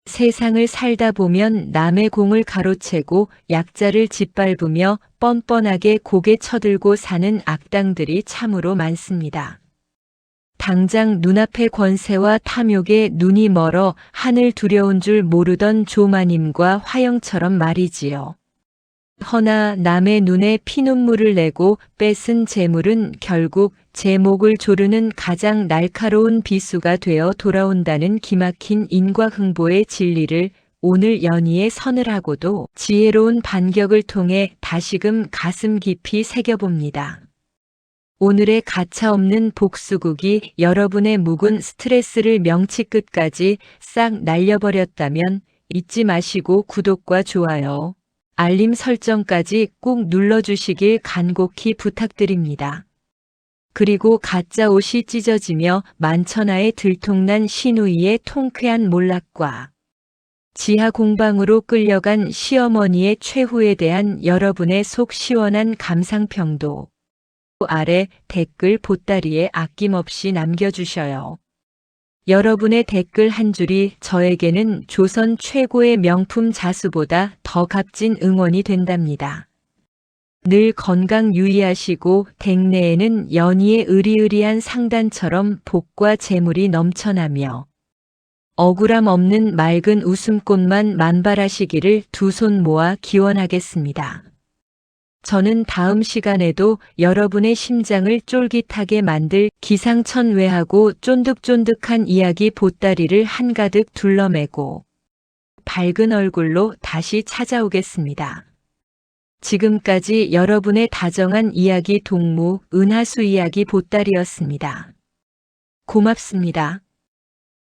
세상을 살다 보면 남의 공을 가로채고 약자를 짓밟으며 뻔뻔하게 고개 쳐들고 사는 악당들이 참으로 많습니다. 당장 눈앞의 권세와 탐욕에 눈이 멀어 하늘 두려운 줄 모르던 조마님과 화영처럼 말이지요. 허나 남의 눈에 피눈물을 내고 뺏은 재물은 결국 제목을 조르는 가장 날카로운 비수가 되어 돌아온다는 기막힌 인과응보의 진리를 오늘 연희의 서늘하고도 지혜로운 반격을 통해 다시금 가슴 깊이 새겨봅니다. 오늘의 가차없는 복수국이 여러분의 묵은 스트레스를 명치 끝까지 싹 날려버렸다면 잊지 마시고 구독과 좋아요, 알림 설정까지 꼭 눌러주시길 간곡히 부탁드립니다. 그리고 가짜 옷이 찢어지며 만천하에 들통난 시누이의 통쾌한 몰락과 지하 공방으로 끌려간 시어머니의 최후에 대한 여러분의 속 시원한 감상평도 아래 댓글 보따리에 아낌없이 남겨주셔요. 여러분의 댓글 한 줄이 저에게는 조선 최고의 명품 자수보다 더 값진 응원이 된답니다. 늘 건강 유의하시고 댁내에는 연희의 으리으리한 상단처럼 복과 재물이 넘쳐나며 억울함 없는 맑은 웃음꽃만 만발하시기를 두 손 모아 기원하겠습니다. 저는 다음 시간에도 여러분의 심장을 쫄깃하게 만들 기상천외하고 쫀득쫀득한 이야기 보따리를 한가득 둘러매고 밝은 얼굴로 다시 찾아오겠습니다. 지금까지 여러분의 다정한 이야기 동무 은하수 이야기 보따리였습니다. 고맙습니다.